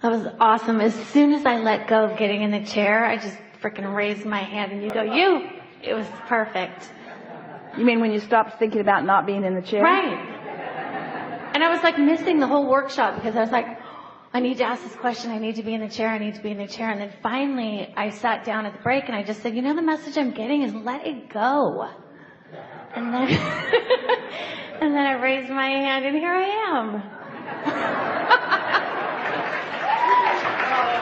That was awesome. As soon as I let go of getting in the chair, I just freaking raised my hand and you go, you! It was perfect. You mean when you stopped thinking about not being in the chair? Right. And I was like missing the whole workshop because I was like, I need to ask this question. I need to be in the chair. I need to be in the chair. And then finally I sat down at the break and I just said, the message I'm getting is let it go. And then, and then I raised my hand and here I am.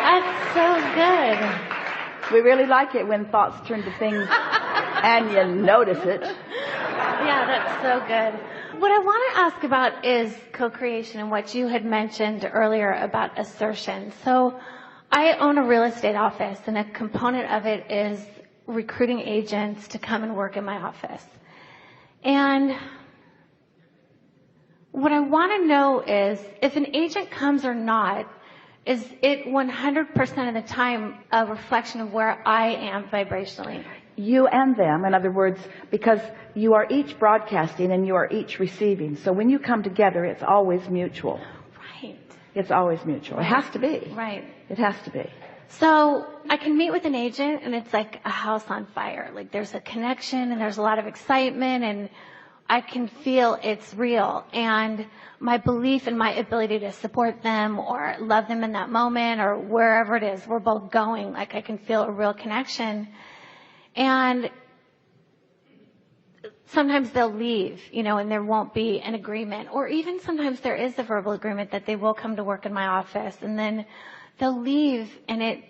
That's so good. We really like it when thoughts turn to things and you notice it. Yeah, that's so good. What I want to ask about is co-creation and what you had mentioned earlier about assertion. So I own a real estate office, and a component of it is recruiting agents to come and work in my office. And what I want to know is if an agent comes or not, is it 100% of the time a reflection of where I am vibrationally? You and them, in other words, because you are each broadcasting and you are each receiving. So when you come together, it's always mutual. Right. It's always mutual. It has to be. Right. It has to be. So I can meet with an agent and it's like a house on fire. Like there's a connection and there's a lot of excitement and I can feel it's real. And my belief in my ability to support them or love them in that moment or wherever it is, we're both going. Like I can feel a real connection. And sometimes they'll leave, and there won't be an agreement. Or even sometimes there is a verbal agreement that they will come to work in my office. And then they'll leave. And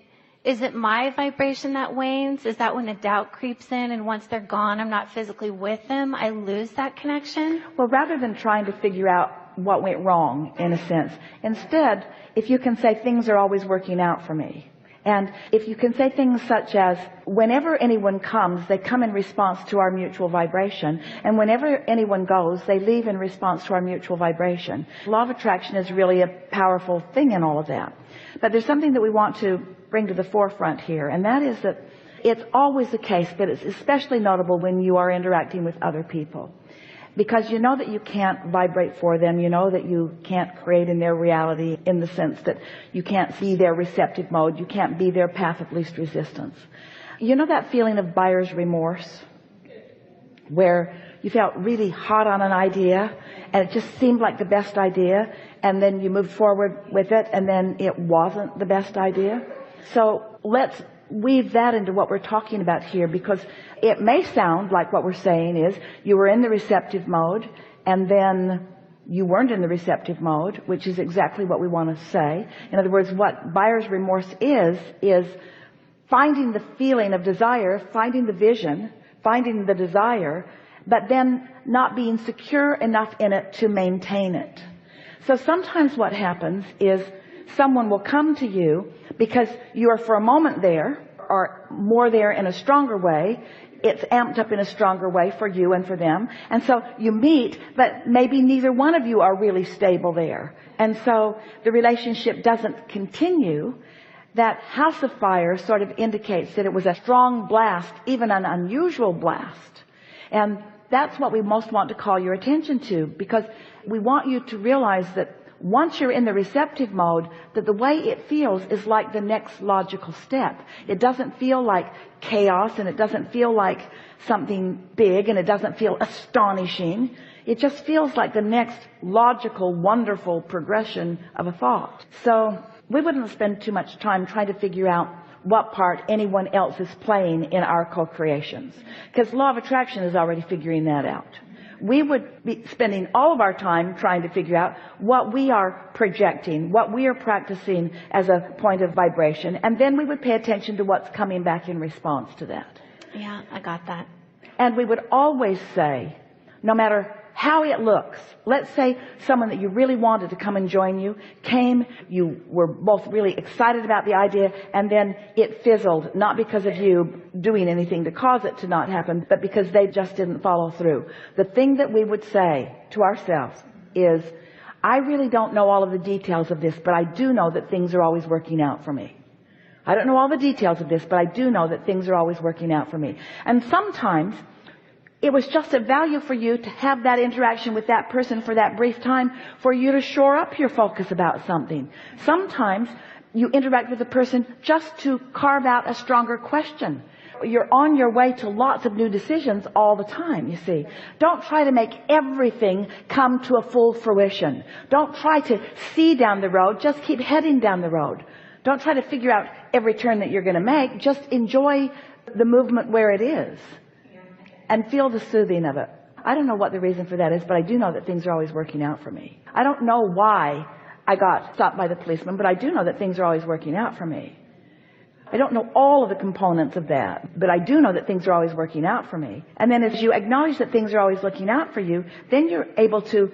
is it my vibration that wanes? Is that when the doubt creeps in? And once they're gone, I'm not physically with them. I lose that connection? Well, rather than trying to figure out what went wrong, in a sense, instead, if you can say things are always working out for me. And if you can say things such as, whenever anyone comes, they come in response to our mutual vibration. And whenever anyone goes, they leave in response to our mutual vibration. Law of attraction is really a powerful thing in all of that. But there's something that we want to bring to the forefront here. And that is that it's always the case, but it's especially notable when you are interacting with other people. Because you know that you can't vibrate for them. You know that you can't create in their reality in the sense that you can't see their receptive mode. You can't be their path of least resistance. You know that feeling of buyer's remorse? Where you felt really hot on an idea and it just seemed like the best idea and then you moved forward with it and then it wasn't the best idea. So let's weave that into what we're talking about here, because it may sound like what we're saying is you were in the receptive mode and then you weren't in the receptive mode, which is exactly what we want to say. In other words, what buyer's remorse is finding the feeling of desire, finding the vision, finding the desire, but then not being secure enough in it to maintain it. So sometimes what happens is someone will come to you because you are for a moment there, or more there in a stronger way. It's amped up in a stronger way for you and for them. And so you meet, but maybe neither one of you are really stable there. And so the relationship doesn't continue. That house of fire sort of indicates that it was a strong blast, even an unusual blast. And that's what we most want to call your attention to, because we want you to realize that once you're in the receptive mode, that the way it feels is like the next logical step. It doesn't feel like chaos, and it doesn't feel like something big, and it doesn't feel astonishing. It just feels like the next logical, wonderful progression of a thought. So we wouldn't spend too much time trying to figure out what part anyone else is playing in our co-creations, because law of attraction is already figuring that out. We would be spending all of our time trying to figure out what we are projecting, what we are practicing as a point of vibration, and then we would pay attention to what's coming back in response to that. Yeah, I got that. And we would always say, no matter how it looks, let's say someone that you really wanted to come and join you came, you were both really excited about the idea, and then it fizzled, not because of you doing anything to cause it to not happen, but because they just didn't follow through. The thing that we would say to ourselves is, I really don't know all of the details of this, but I do know that things are always working out for me. I don't know all the details of this, but I do know that things are always working out for me. And sometimes it was just of value for you to have that interaction with that person for that brief time, for you to shore up your focus about something. Sometimes you interact with a person just to carve out a stronger question. You're on your way to lots of new decisions all the time, you see. Don't try to make everything come to a full fruition. Don't try to see down the road. Just keep heading down the road. Don't try to figure out every turn that you're going to make. Just enjoy the movement where it is and feel the soothing of it. I don't know what the reason for that is, but I do know that things are always working out for me. I don't know why I got stopped by the policeman, but I do know that things are always working out for me. I don't know all of the components of that, but I do know that things are always working out for me. And then as you acknowledge that things are always looking out for you, then you're able to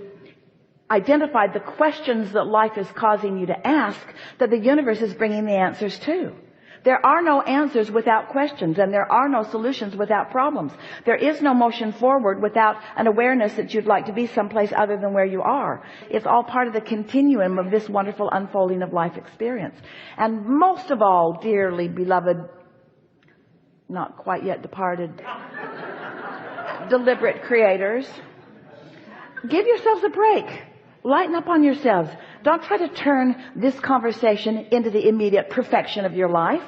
identify the questions that life is causing you to ask that the universe is bringing the answers to. There are no answers without questions, and there are no solutions without problems. There is no motion forward without an awareness that you'd like to be someplace other than where you are. It's all part of the continuum of this wonderful unfolding of life experience. And most of all, dearly beloved, not quite yet departed, deliberate creators, give yourselves a break. Lighten up on yourselves. Don't try to turn this conversation into the immediate perfection of your life.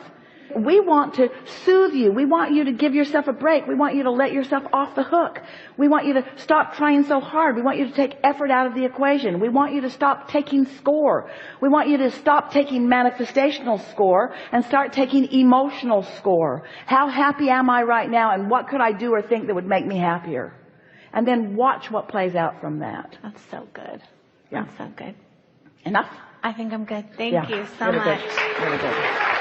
We want to soothe you. We want you to give yourself a break. We want you to let yourself off the hook. We want you to stop trying so hard. We want you to take effort out of the equation. We want you to stop taking score. We want you to stop taking manifestational score and start taking emotional score. How happy am I right now, and what could I do or think that would make me happier? And then watch what plays out from that. That's so good. Yeah. That's so good. Enough? I think I'm good. Thank Yeah, you so really much. Good. Really good.